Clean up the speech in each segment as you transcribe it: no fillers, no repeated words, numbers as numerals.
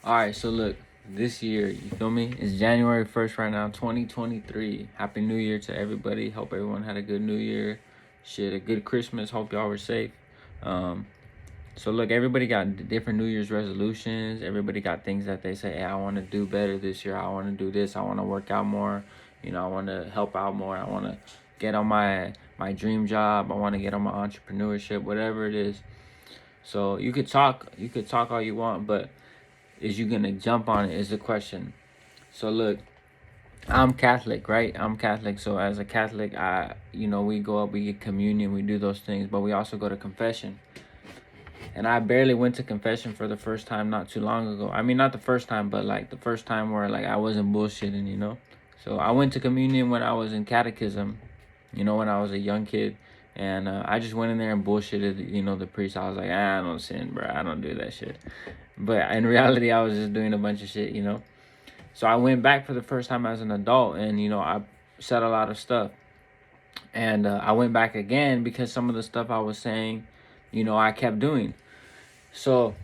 All right, so look, this year, you feel me? It's January 1st right now, 2023. Happy New Year to everybody. Hope everyone had a good New Year. Shit, a good Christmas. Hope y'all were safe. Um, so look, everybody got different New Year's resolutions. Everybody got things that they say, hey, I want to do better this year. I want to do this. I want to work out more. I want to help out more. I want to get on my dream job. I want to get on my entrepreneurship, whatever it is. So you could talk all you want, but is you gonna jump on it is the question. So look, I'm Catholic, right? I'm Catholic. So as a Catholic, we go up, we get communion, we do those things, but we also go to confession. And I barely went to confession for the first time not too long ago. I mean, not the first time, but like the first time where like I wasn't bullshitting. So I went to communion when I was in catechism, when I was a young kid. And I just went in there and bullshitted, the priest. I was like, I don't sin, bro. I don't do that shit. But in reality, I was just doing a bunch of shit. So I went back for the first time as an adult, and I said a lot of stuff. And I went back again because some of the stuff I was saying, I kept doing. So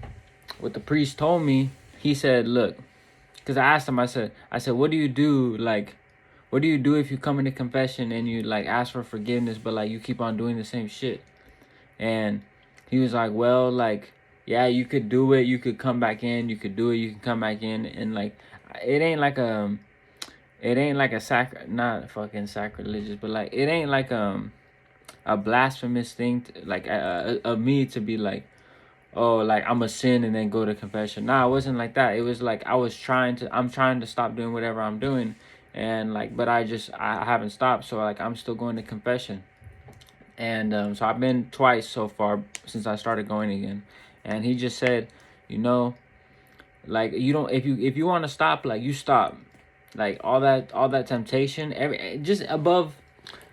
what the priest told me, he said, look, because I asked him, I said, what do you do? Like, what do you do if you come into confession and you like ask for forgiveness, but like you keep on doing the same shit? And he was like, well, like, yeah, you could do it. You could come back in. You could do it. You can come back in. And like, it ain't like a not fucking sacrilegious, but like, it ain't like a blasphemous thing of me to be like, oh, like I'm a sin and then go to confession. Nah, it wasn't like that. It was like I'm trying to stop doing whatever I'm doing, and like, but I haven't stopped. So like, I'm still going to confession. And so I've been twice so far since I started going again. And he just said, like, you don't, if you want to stop, like, you stop. Like all that temptation, just above,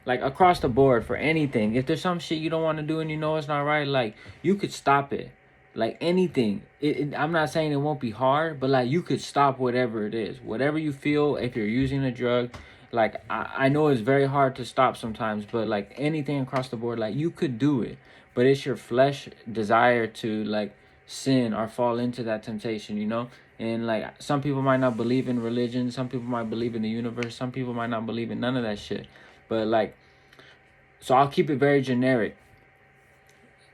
like across the board for anything. If there's some shit you don't want to do and it's not right, like, you could stop it. Like anything. I'm not saying it won't be hard, but like you could stop whatever it is. Whatever you feel, if you're using a drug, like I know it's very hard to stop sometimes, but like anything across the board, like you could do it. But it's your flesh desire to like sin or fall into that temptation. And like some people might not believe in religion, some people might believe in the universe, some people might not believe in none of that shit. But like, so I'll keep it very generic.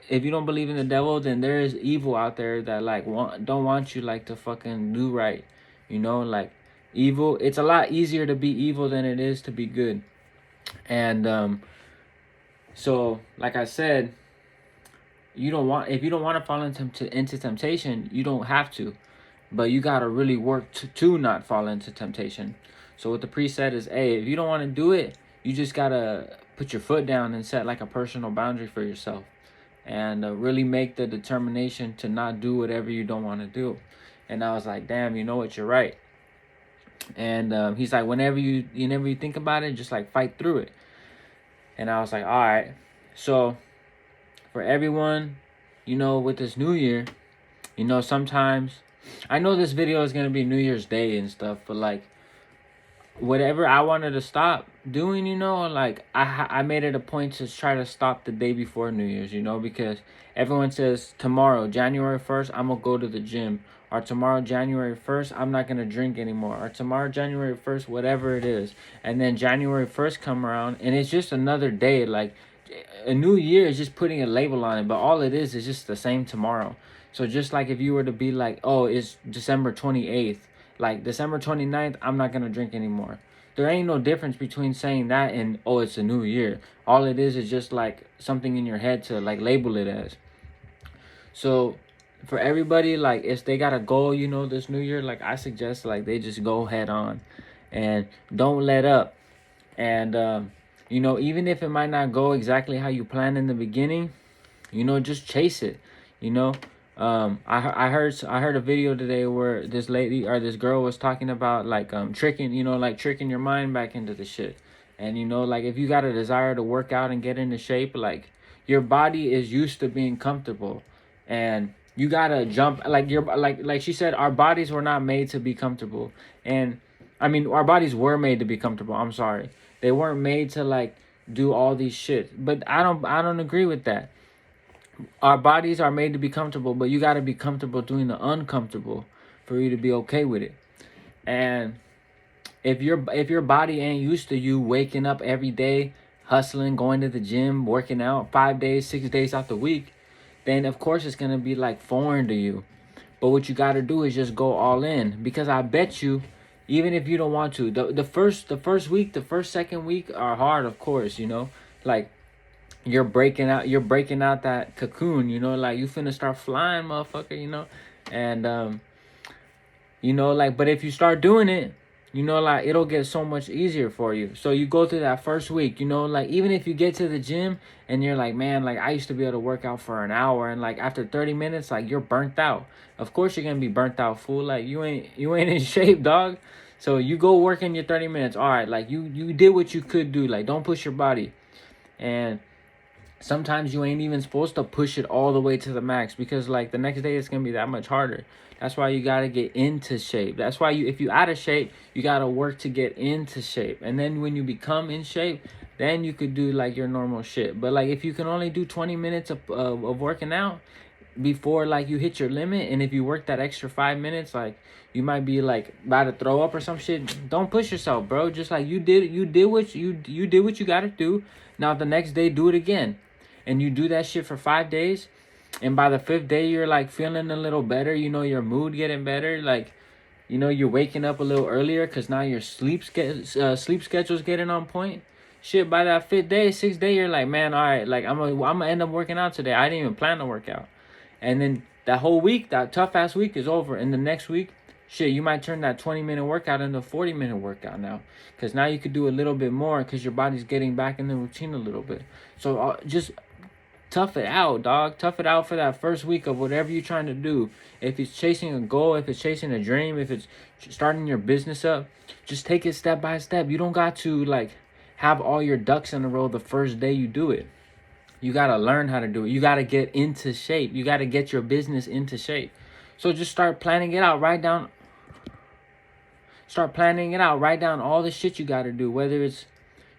If you don't believe in the devil, then there is evil out there that like don't want you like to fucking do right. Like evil, it's a lot easier to be evil than it is to be good. And so like I said, if you don't want to fall into temptation, you don't have to. But you got to really work to not fall into temptation. So what the priest said is, hey, if you don't want to do it, you just got to put your foot down and set like a personal boundary for yourself. And really make the determination to not do whatever you don't want to do. And I was like, damn, you know what, you're right. And he's like, whenever you think about it, just like fight through it. And I was like, all right. So for everyone, with this new year, sometimes I know this video is going to be New Year's Day and stuff, but like whatever I wanted to stop doing, like I made it a point to try to stop the day before New Year's, because everyone says tomorrow, January 1st, I'm going to go to the gym, or tomorrow, January 1st, I'm not going to drink anymore, or tomorrow, January 1st, whatever it is. And then January 1st come around and it's just another day. Like a new year is just putting a label on it, but all it is just the same tomorrow. So just like if you were to be like, oh, it's December 28th, like December 29th, I'm not going to drink anymore. There ain't no difference between saying that and, oh, it's a new year. All it is just like something in your head to like label it as. So for everybody, like if they got a goal, this new year, like I suggest like they just go head on and don't let up. And, even if it might not go exactly how you planned in the beginning, just chase it, I heard a video today where this lady or this girl was talking about like tricking your mind back into the shit. And like if you got a desire to work out and get into shape, like your body is used to being comfortable, and you gotta jump like like she said, our bodies were not made to be comfortable. And I mean, our bodies were made to be comfortable. I'm sorry, they weren't made to like do all these shit. But I don't agree with that. Our bodies are made to be comfortable, but you got to be comfortable doing the uncomfortable. for you to be okay with it. And if your body ain't used to you waking up every day, hustling, going to the gym, working out 5 days, 6 days out the week, then of course it's gonna be like foreign to you. But what you gotta do is just go all in, because I bet you, even if you don't want to, the first week, the first second week are hard, of course, like you're breaking out that cocoon, like you finna start flying, motherfucker, and like, but if you start doing it, like it'll get so much easier for you. So you go through that first week, like even if you get to the gym and you're like, man, like I used to be able to work out for an hour, and like after 30 minutes, like you're burnt out. Of course you're gonna be burnt out, fool. Like you ain't in shape, dog. So you go work in your 30 minutes. All right, like you did what you could do. Like don't push your body. And sometimes you ain't even supposed to push it all the way to the max, because like the next day it's gonna be that much harder. That's why you gotta get into shape. That's why if you out of shape, you gotta work to get into shape. And then when you become in shape, then you could do like your normal shit. But like if you can only do 20 minutes of working out before like you hit your limit, and if you work that extra 5 minutes, like you might be like about to throw up or some shit, don't push yourself, bro. Just like you did what you did what you gotta do. Now the next day do it again, and you do that shit for 5 days, and by the fifth day you're like feeling a little better, your mood getting better, like you're waking up a little earlier because now your sleep schedule's getting on point. Shit, by that fifth day, sixth day, you're like, man, all right, like I'm gonna end up working out today. I didn't even plan to work out. And then that whole week, that tough ass week is over, and the next week, shit, you might turn that 20-minute workout into a 40-minute workout now, because now you could do a little bit more because your body's getting back in the routine a little bit. So just tough it out, dog. Tough it out for that first week of whatever you're trying to do. If it's chasing a goal, if it's chasing a dream, if it's starting your business up, just take it step by step. You don't got to like have all your ducks in a row the first day you do it. You got to learn how to do it. You got to get into shape. You got to get your business into shape. So just start planning it out. Write down all the shit you got to do, whether it's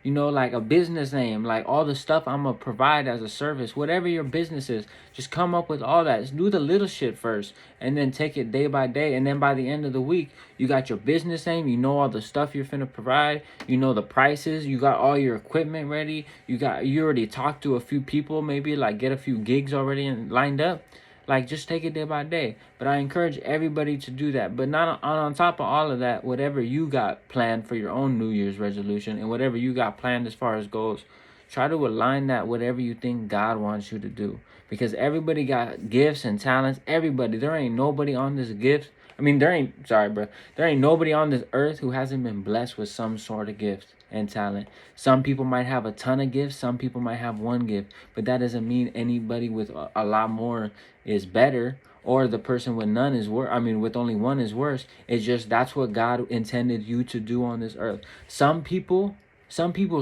like a business name, like all the stuff I'm gonna provide as a service, whatever your business is, just come up with all that. Just do the little shit first, and then take it day by day. And then by the end of the week, you got your business name, all the stuff you're finna provide, the prices, you got all your equipment ready, you already talked to a few people, maybe like get a few gigs already lined up. Like, just take it day by day. But I encourage everybody to do that. But not on top of all of that, whatever you got planned for your own New Year's resolution, and whatever you got planned as far as goals, try to align that whatever you think God wants you to do. Because everybody got gifts and talents. Everybody. There ain't nobody on this gift. There ain't nobody on this earth who hasn't been blessed with some sort of gift and talent. Some people might have a ton of gifts. Some people might have one gift. But that doesn't mean anybody with a lot more is better, or the person with none is worse. With only one is worse. It's just that's what God intended you to do on this earth. Some people's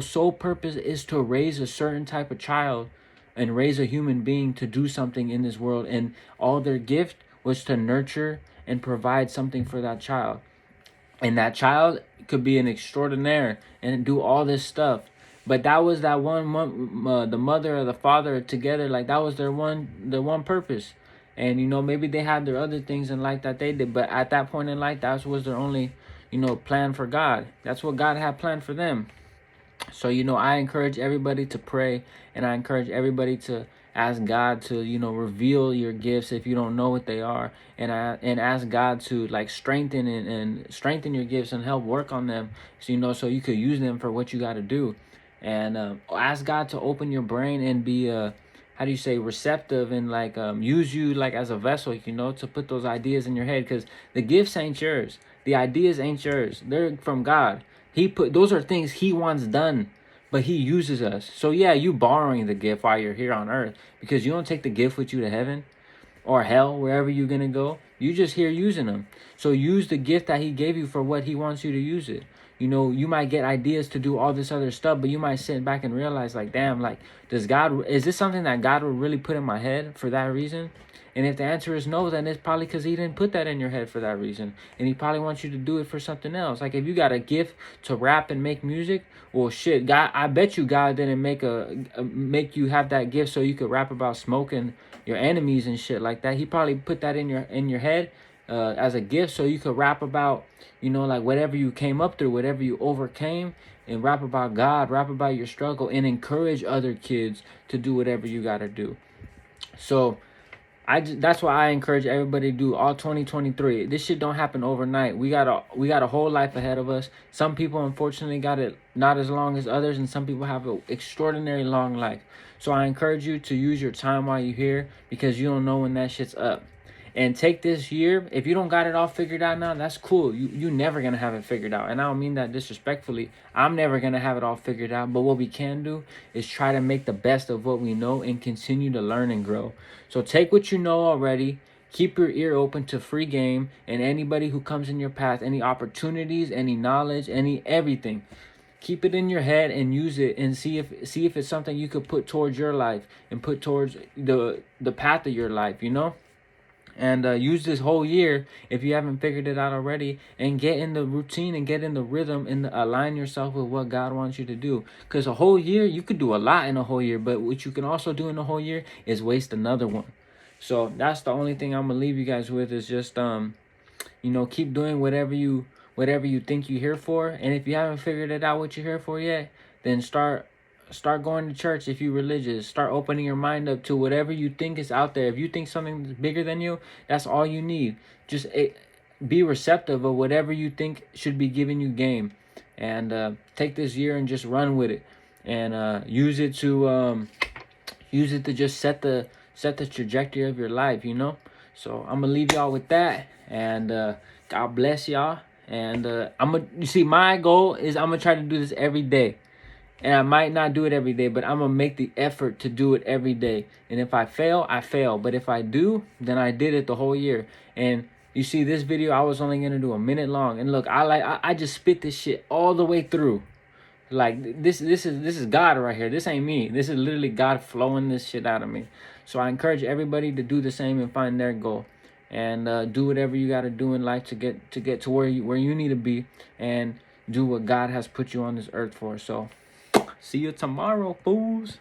sole purpose is to raise a certain type of child and raise a human being to do something in this world, and all their gift was to nurture and provide something for that child. And that child could be an extraordinaire and do all this stuff. But that was that one, the mother or the father together, like that was their one purpose. And maybe they had their other things in life that they did, but at that point in life, that was their only, plan for God. That's what God had planned for them. So I encourage everybody to pray, and I encourage everybody to ask God to reveal your gifts if you don't know what they are, and ask God to like strengthen and strengthen your gifts and help work on them, so so you could use them for what you got to do. And ask God to open your brain and be receptive, and like use you like as a vessel, to put those ideas in your head, because the gifts ain't yours, the ideas ain't yours, they're from God. Those are things he wants done, but he uses us. So yeah, you borrowing the gift while you're here on earth, because you don't take the gift with you to heaven or hell, wherever you're gonna go. You just here using them. So use the gift that he gave you for what he wants you to use it. You might get ideas to do all this other stuff, but you might sit back and realize, like, damn, like, is this something that God would really put in my head for that reason? And if the answer is no, then it's probably because he didn't put that in your head for that reason. And he probably wants you to do it for something else. Like if you got a gift to rap and make music, well, shit, God, I bet you God didn't make you have that gift so you could rap about smoking your enemies and shit like that. He probably put that in your head as a gift, so you could rap about, like whatever you came up through, whatever you overcame, and rap about God, rap about your struggle, and encourage other kids to do whatever you got to do. So that's why I encourage everybody to do all 2023. This shit don't happen overnight. We got a whole life ahead of us. Some people unfortunately got it not as long as others, and some people have an extraordinary long life. So I encourage you to use your time while you're here, because you don't know when that shit's up. And take this year. If you don't got it all figured out now, that's cool. You never gonna have it figured out. And I don't mean that disrespectfully. I'm never gonna have it all figured out. But what we can do is try to make the best of what we know and continue to learn and grow. So take what you know already. Keep your ear open to free game and anybody who comes in your path, any opportunities, any knowledge, everything. Keep it in your head and use it, and see if it's something you could put towards your life and put towards the path of your life, And use this whole year, if you haven't figured it out already, and get in the routine and get in the rhythm and align yourself with what God wants you to do. Because a whole year, you could do a lot in a whole year, but what you can also do in a whole year is waste another one. So that's the only thing I'm gonna leave you guys with, is just keep doing whatever you think you're here for. And if you haven't figured it out what you're here for yet, then start going to church. If you're religious, start opening your mind up to whatever you think is out there. If you think something's bigger than you, that's all you need. Just be receptive of whatever you think should be giving you game, and take this year and just run with it, and use it to just set the trajectory of your life. So I'm gonna leave y'all with that, and God bless y'all. And you see, my goal is I'm gonna try to do this every day. And I might not do it every day, but I'm going to make the effort to do it every day. And if I fail, I fail. But if I do, then I did it the whole year. And you see, this video, I was only going to do a minute long. And look, I just spit this shit all the way through. Like, this is God right here. This ain't me. This is literally God flowing this shit out of me. So I encourage everybody to do the same and find their goal. And do whatever you got to do in life to get to where you need to be. And do what God has put you on this earth for. So see you tomorrow, fools.